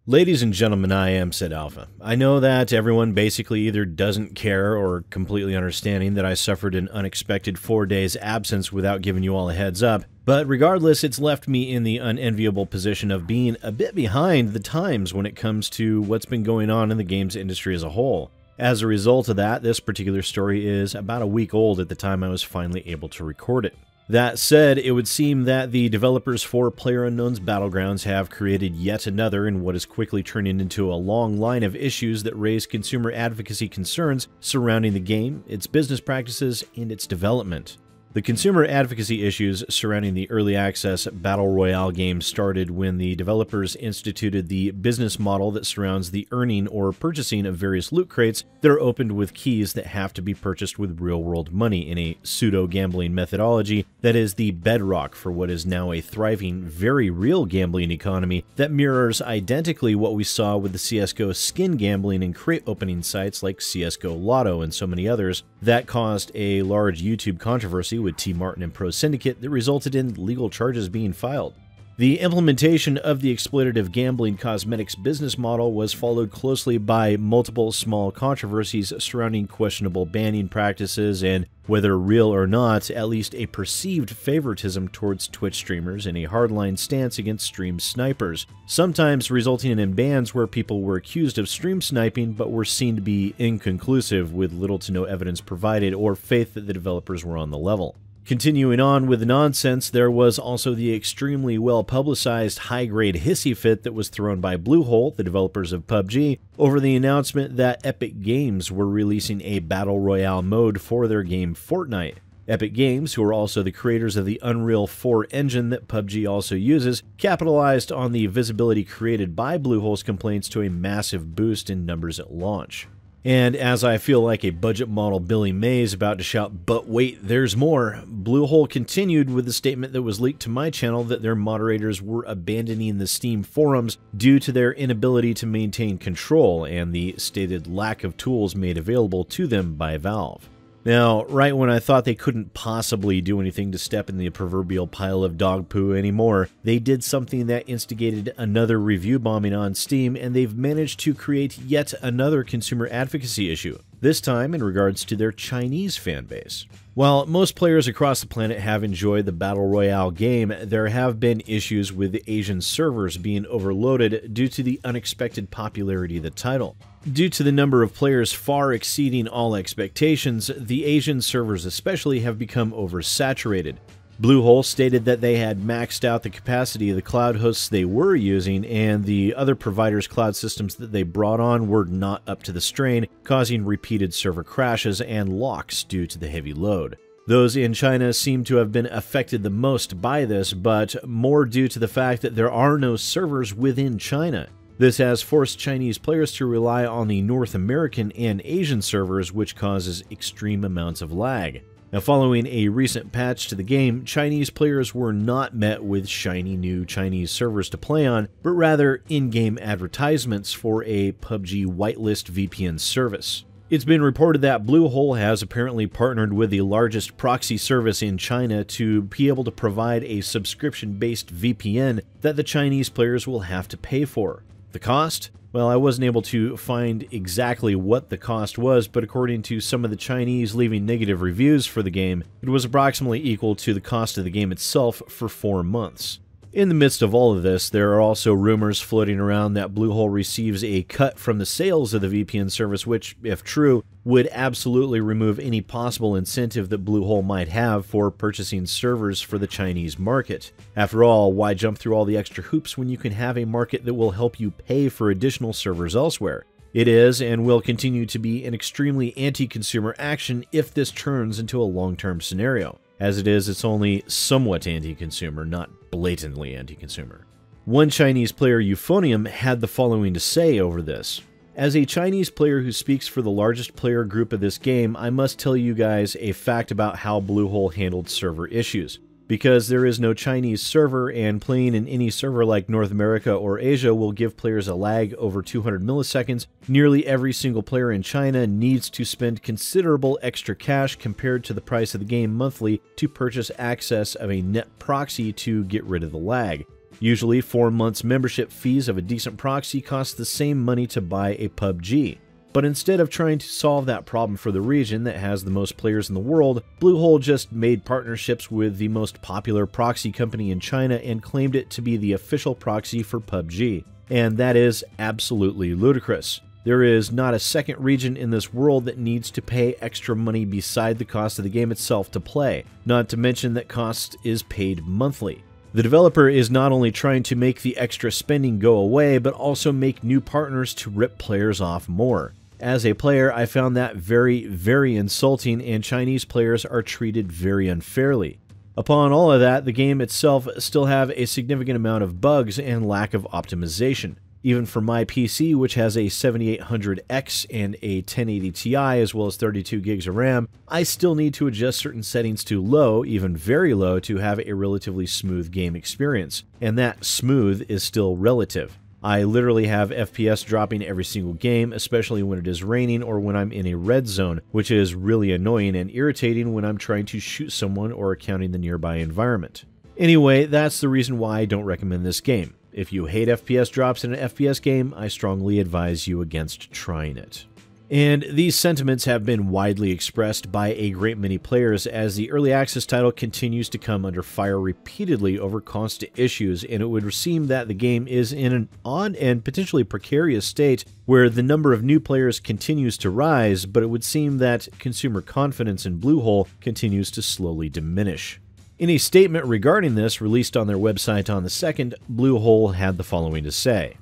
Ladies and gentlemen, I am SidAlpha. I know that everyone basically either doesn't care or completely understanding that I suffered an unexpected 4 days absence without giving you all a heads up, but regardless, it's left me in the unenviable position of being a bit behind the times when it comes to what's been going on in the games industry as a whole. As a result of that, this particular story is about a week old at the time I was finally able to record it. That said, it would seem that the developers for PlayerUnknown's Battlegrounds have created yet another in what is quickly turning into a long line of issues that raise consumer advocacy concerns surrounding the game, its business practices, and its development. The consumer advocacy issues surrounding the early access Battle Royale game started when the developers instituted the business model that surrounds the earning or purchasing of various loot crates that are opened with keys that have to be purchased with real-world money in a pseudo-gambling methodology that is the bedrock for what is now a thriving, very real gambling economy that mirrors identically what we saw with the CSGO skin gambling and crate opening sites like CSGO Lotto and so many others that caused a large YouTube controversy with T. Martin and Pro Syndicate that resulted in legal charges being filed. The implementation of the exploitative gambling cosmetics business model was followed closely by multiple small controversies surrounding questionable banning practices and, whether real or not, at least a perceived favoritism towards Twitch streamers and a hardline stance against stream snipers, sometimes resulting in bans where people were accused of stream sniping but were seen to be inconclusive with little to no evidence provided or faith that the developers were on the level. Continuing on with the nonsense, there was also the extremely well-publicized high-grade hissy fit that was thrown by Bluehole, the developers of PUBG, over the announcement that Epic Games were releasing a Battle Royale mode for their game Fortnite. Epic Games, who are also the creators of the Unreal 4 engine that PUBG also uses, capitalized on the visibility created by Bluehole's complaints to a massive boost in numbers at launch. And as I feel like a budget model Billy Mays about to shout, "But wait, there's more," Bluehole continued with the statement that was leaked to my channel that their moderators were abandoning the Steam forums due to their inability to maintain control and the stated lack of tools made available to them by Valve. Now, right when I thought they couldn't possibly do anything to step in the proverbial pile of dog poo anymore, they did something that instigated another review bombing on Steam, and they've managed to create yet another consumer advocacy issue, this time in regards to their Chinese fanbase. While most players across the planet have enjoyed the Battle Royale game, there have been issues with the Asian servers being overloaded due to the unexpected popularity of the title. Due to the number of players far exceeding all expectations, the Asian servers especially have become oversaturated. Bluehole stated that they had maxed out the capacity of the cloud hosts they were using, and the other providers' cloud systems that they brought on were not up to the strain, causing repeated server crashes and locks due to the heavy load. Those in China seem to have been affected the most by this, but more due to the fact that there are no servers within China. This has forced Chinese players to rely on the North American and Asian servers, which causes extreme amounts of lag. Now, following a recent patch to the game, Chinese players were not met with shiny new Chinese servers to play on, but rather in-game advertisements for a PUBG whitelist VPN service. It's been reported that Bluehole has apparently partnered with the largest proxy service in China to be able to provide a subscription-based VPN that the Chinese players will have to pay for. The cost? Well, I wasn't able to find exactly what the cost was, but according to some of the Chinese leaving negative reviews for the game, it was approximately equal to the cost of the game itself for 4 months. In the midst of all of this, there are also rumors floating around that Bluehole receives a cut from the sales of the VPN service, which, if true, would absolutely remove any possible incentive that Bluehole might have for purchasing servers for the Chinese market. After all, why jump through all the extra hoops when you can have a market that will help you pay for additional servers elsewhere? It is and will continue to be an extremely anti-consumer action if this turns into a long-term scenario. As it is, it's only somewhat anti-consumer, not blatantly anti-consumer. One Chinese player, Euphonium, had the following to say over this. As a Chinese player who speaks for the largest player group of this game, I must tell you guys a fact about how Bluehole handled server issues. Because there is no Chinese server, and playing in any server like North America or Asia will give players a lag over 200 milliseconds, nearly every single player in China needs to spend considerable extra cash compared to the price of the game monthly to purchase access of a net proxy to get rid of the lag. Usually, 4 months membership fees of a decent proxy cost the same money to buy a PUBG. But instead of trying to solve that problem for the region that has the most players in the world, Bluehole just made partnerships with the most popular proxy company in China and claimed it to be the official proxy for PUBG. And that is absolutely ludicrous. There is not a second region in this world that needs to pay extra money beside the cost of the game itself to play, not to mention that cost is paid monthly. The developer is not only trying to make the extra spending go away, but also make new partners to rip players off more. As a player, I found that very, very insulting, and Chinese players are treated very unfairly. Upon all of that, the game itself still have a significant amount of bugs and lack of optimization. Even for my PC, which has a 7800X and a 1080 Ti as well as 32 gigs of RAM, I still need to adjust certain settings to low, even very low, to have a relatively smooth game experience. And that smooth is still relative. I literally have FPS dropping every single game, especially when it is raining or when I'm in a red zone, which is really annoying and irritating when I'm trying to shoot someone or counting the nearby environment. Anyway, that's the reason why I don't recommend this game. If you hate FPS drops in an FPS game, I strongly advise you against trying it. And these sentiments have been widely expressed by a great many players as the early access title continues to come under fire repeatedly over constant issues, and it would seem that the game is in an odd and potentially precarious state where the number of new players continues to rise, but it would seem that consumer confidence in Bluehole continues to slowly diminish. In a statement regarding this released on their website on the 2nd, Bluehole had the following to say.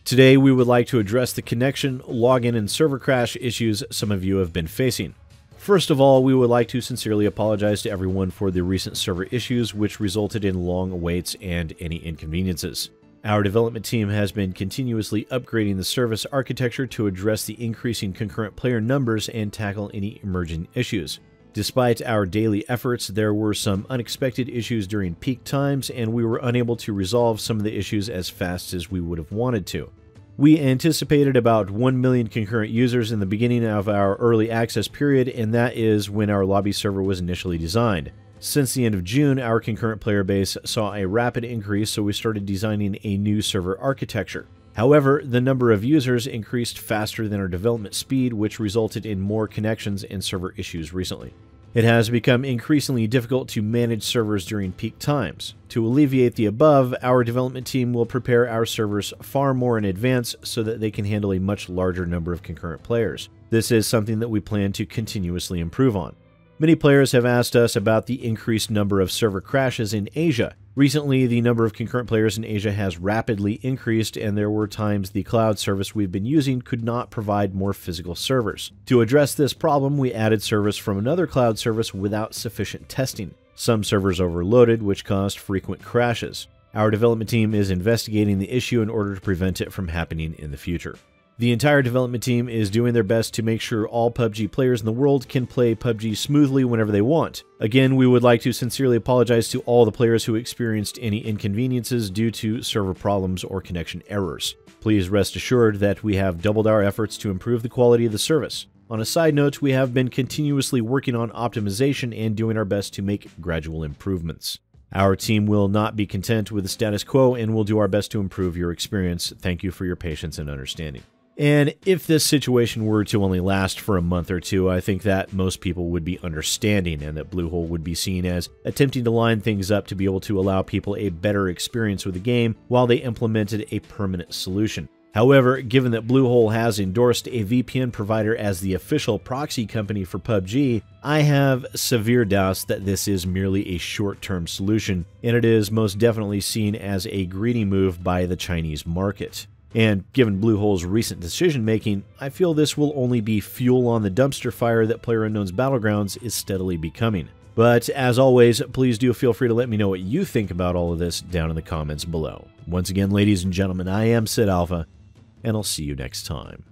Today, we would like to address the connection, login, and server crash issues some of you have been facing. First of all, we would like to sincerely apologize to everyone for the recent server issues which resulted in long waits and any inconveniences. Our development team has been continuously upgrading the service architecture to address the increasing concurrent player numbers and tackle any emerging issues. Despite our daily efforts, there were some unexpected issues during peak times, and we were unable to resolve some of the issues as fast as we would have wanted to. We anticipated about 1 million concurrent users in the beginning of our early access period, and that is when our lobby server was initially designed. Since the end of June, our concurrent player base saw a rapid increase, so we started designing a new server architecture. However, the number of users increased faster than our development speed, which resulted in more connections and server issues recently. It has become increasingly difficult to manage servers during peak times. To alleviate the above, our development team will prepare our servers far more in advance so that they can handle a much larger number of concurrent players. This is something that we plan to continuously improve on. Many players have asked us about the increased number of server crashes in Asia. Recently, the number of concurrent players in Asia has rapidly increased, and there were times the cloud service we've been using could not provide more physical servers. To address this problem, we added service from another cloud service without sufficient testing. Some servers overloaded, which caused frequent crashes. Our development team is investigating the issue in order to prevent it from happening in the future. The entire development team is doing their best to make sure all PUBG players in the world can play PUBG smoothly whenever they want. Again, we would like to sincerely apologize to all the players who experienced any inconveniences due to server problems or connection errors. Please rest assured that we have doubled our efforts to improve the quality of the service. On a side note, we have been continuously working on optimization and doing our best to make gradual improvements. Our team will not be content with the status quo and will do our best to improve your experience. Thank you for your patience and understanding. And if this situation were to only last for a month or two, I think that most people would be understanding and that Bluehole would be seen as attempting to line things up to be able to allow people a better experience with the game while they implemented a permanent solution. However, given that Bluehole has endorsed a VPN provider as the official proxy company for PUBG, I have severe doubts that this is merely a short-term solution, and it is most definitely seen as a greedy move by the Chinese market. And given Bluehole's recent decision-making, I feel this will only be fuel on the dumpster fire that PlayerUnknown's Battlegrounds is steadily becoming. But as always, please do feel free to let me know what you think about all of this down in the comments below. Once again, ladies and gentlemen, I am SidAlpha, and I'll see you next time.